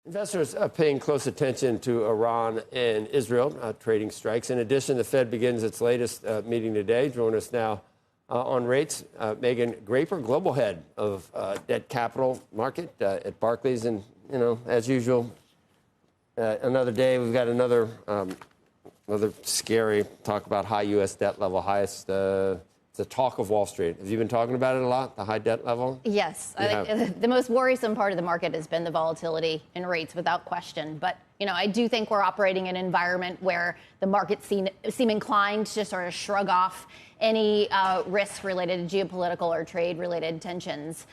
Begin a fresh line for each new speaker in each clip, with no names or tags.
Investors are paying close attention to Iran and Israel trading strikes. In addition, the Fed begins its latest meeting today. Join us now on rates, Meghan Graper, global head of debt capital market at Barclays. And, you know, as usual, another day, we've got another scary talk about high U.S. debt level, highest. It's the talk of Wall Street. Have you been talking about it a lot, the high debt level?
Yes. I think the most worrisome part of the market has been the volatility in rates, without question. But, you know, I do think we're operating in an environment where the markets seem inclined to sort of shrug off any risks related to geopolitical or trade-related tensions.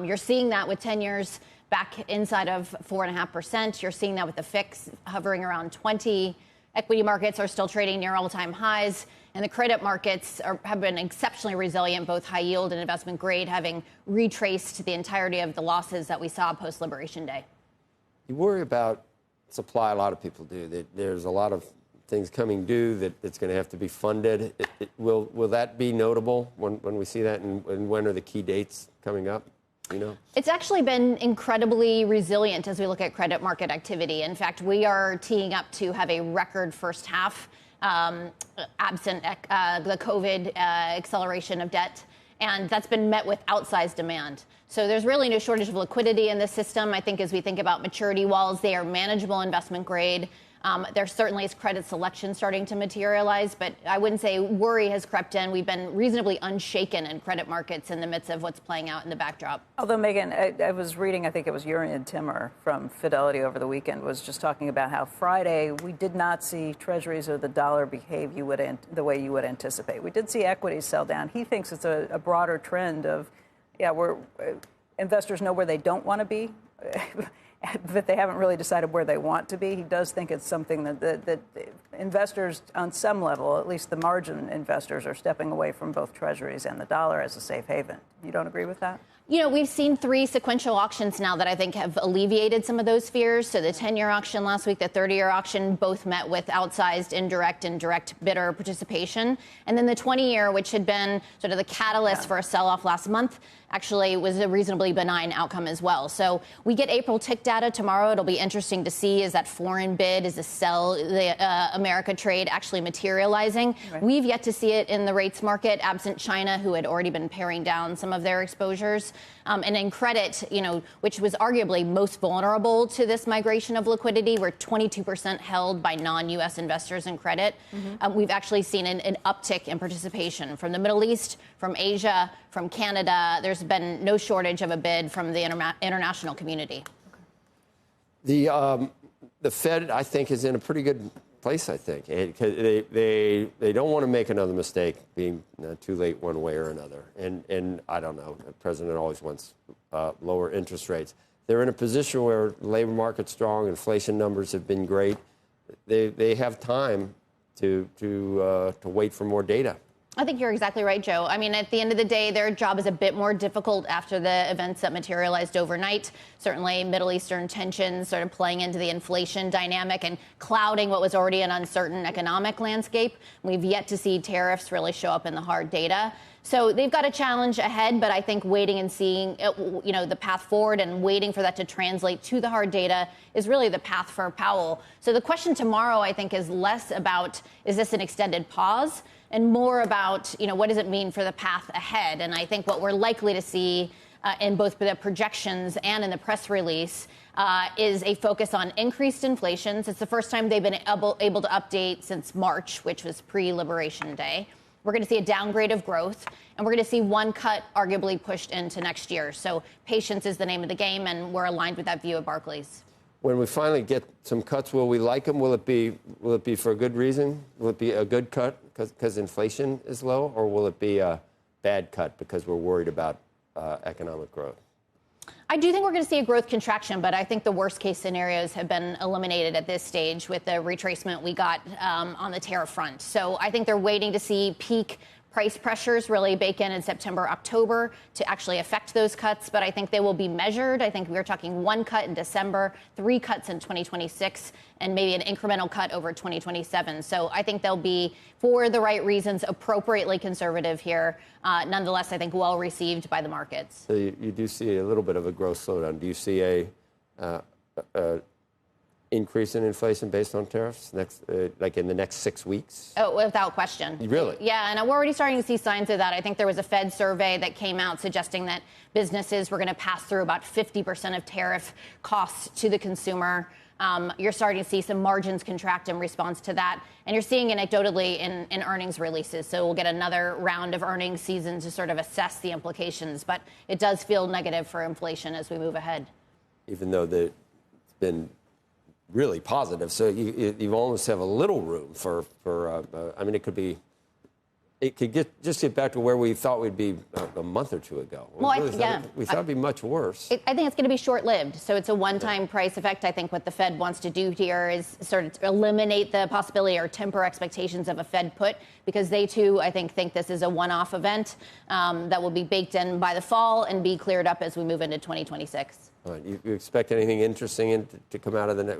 You're seeing that with 10 years back inside of 4.5%. You're seeing that with the fix hovering around 20. Equity markets are still trading near all-time highs, and the credit markets have been exceptionally resilient, both high yield and investment grade, having retraced the entirety of the losses that we saw post-Liberation Day.
You worry about supply. A lot of people do. There's a lot of things coming due that's going to have to be funded. Will that be notable when we see that, and when are the key dates coming up? You know?
It's actually been incredibly resilient as we look at credit market activity. In fact, we are teeing up to have a record first half, absent the COVID acceleration of debt, and that's been met with outsized demand. So there's really no shortage of liquidity in the system. I think as we think about maturity walls, they are manageable investment grade. There certainly is credit selection starting to materialize, but I wouldn't say worry has crept in. We've been reasonably unshaken in credit markets in the midst of what's playing out in the backdrop.
Although, Meghan, I was reading, I think it was Urian Timmer from Fidelity over the weekend, was just talking about how Friday we did not see treasuries or the dollar behave the way you would anticipate. We did see equities sell down. He thinks it's a broader trend of, investors know where they don't want to be. But they haven't really decided where they want to be. He does think it's something that investors, on some level, at least the margin investors, are stepping away from both treasuries and the dollar as a safe haven. You don't agree with that?
You know, we've seen 3 sequential auctions now that I think have alleviated some of those fears. So the 10-year auction last week, the 30-year auction, both met with outsized indirect and direct bidder participation. And then the 20-year, which had been sort of the catalyst for a sell-off last month, actually was a reasonably benign outcome as well. So we get April tick data tomorrow. It'll be interesting to see, is that foreign bid, is the sell, the America trade actually materializing? Right. We've yet to see it in the rates market, absent China, who had already been paring down some of their exposures. And in credit, you know, which was arguably most vulnerable to this migration of liquidity, we're 22% held by non-U.S. investors in credit. We've actually seen an uptick in participation from the Middle East, from Asia, from Canada. There's been no shortage of a bid from the international community.
The Fed, I think, is in a pretty good place, I think. They don't want to make another mistake, being too late one way or another. And I don't know, the president always wants lower interest rates. They're in a position where the labor market's strong, inflation numbers have been great. They have time to wait for more data.
I think you're exactly right, Joe. I mean, at the end of the day, their job is a bit more difficult after the events that materialized overnight. Certainly, Middle Eastern tensions sort of playing into the inflation dynamic and clouding what was already an uncertain economic landscape. We've yet to see tariffs really show up in the hard data. So they've got a challenge ahead, but I think waiting and seeing, you know, the path forward and waiting for that to translate to the hard data is really the path for Powell. So the question tomorrow, I think, is less about, is this an extended pause, and more about, you know, what does it mean for the path ahead? And I think what we're likely to see in both the projections and in the press release is a focus on increased inflations. It's the first time they've been able to update since March, which was pre-Liberation Day. We're going to see a downgrade of growth, and we're going to see one cut arguably pushed into next year. So patience is the name of the game, and we're aligned with that view at Barclays.
When we finally get some cuts, will we like them? Will it be for a good reason? Will it be a good cut because inflation is low, or will it be a bad cut because we're worried about economic growth?
I do think we're going to see a growth contraction, but I think the worst case scenarios have been eliminated at this stage with the retracement we got on the tariff front. So I think they're waiting to see peak price pressures really bake in September, October to actually affect those cuts. But I think they will be measured. I think we're talking one cut in December, 3 cuts in 2026, and maybe an incremental cut over 2027. So I think they'll be, for the right reasons, appropriately conservative here. Nonetheless, I think well received by the markets.
So you do see a little bit of a growth slowdown. Do you see a increase in inflation based on tariffs like in the next 6 weeks?
Oh, without question.
Really?
Yeah, and we're already starting to see signs of that. I think there was a Fed survey that came out suggesting that businesses were going to pass through about 50% of tariff costs to the consumer. You're starting to see some margins contract in response to that. And you're seeing anecdotally in earnings releases. So we'll get another round of earnings season to sort of assess the implications. But it does feel negative for inflation as we move ahead. Even though it's been really positive. So you almost have a little room for I mean, it could get back to where we thought we'd be a month or two ago. Well,
we thought it'd be much worse.
I think it's going to be short-lived. So it's a one-time price effect. I think what the Fed wants to do here is sort of eliminate the possibility or temper expectations of a Fed put, because they too, I think this is a one-off event that will be baked in by the fall and be cleared up as we move into 2026.
All right. You expect anything interesting to come out of the net?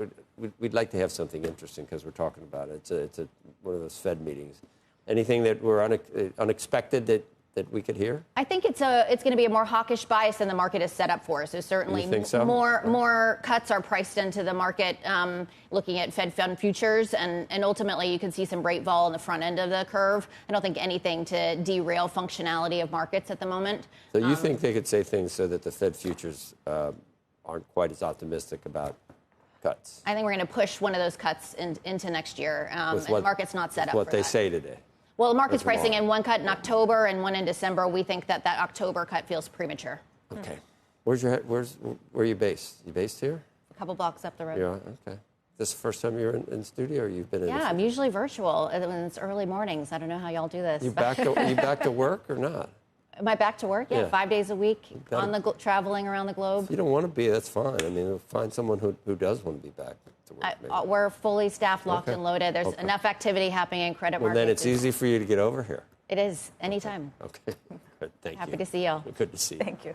We'd like to have something interesting because we're talking about it. It's one of those Fed meetings. Anything that were unexpected that we could hear? I think it's going to be a more hawkish bias than the market is set up for. So certainly more cuts are priced into the market looking at Fed fund futures. And ultimately, you can see some rate vol in the front end of the curve. I don't think anything to derail functionality of markets at the moment. So you think they could say things so that the Fed futures aren't quite as optimistic about cuts? I think we're going to push one of those cuts into next year. And the market's not set up for that. What they say today. Well, the market's pricing in one cut in October and one in December. We think that October cut feels premature. Okay. Where are you based? You based here? A couple blocks up the road. Yeah, okay. This is the first time you're in studio, or you've been in? Yeah, I'm usually virtual. And it's early mornings. I don't know how y'all do this. You back to work or not? Am I back to work? Yeah, 5 days a week traveling around the globe. If you don't want to be, that's fine. I mean, find someone who does want to be back to work. We're fully staffed, locked and loaded. There's enough activity happening in credit markets. Well, then it's easy for you to get over here. It is, anytime. Okay, good. Thank you. Happy to see y'all. Good to see you. Thank you.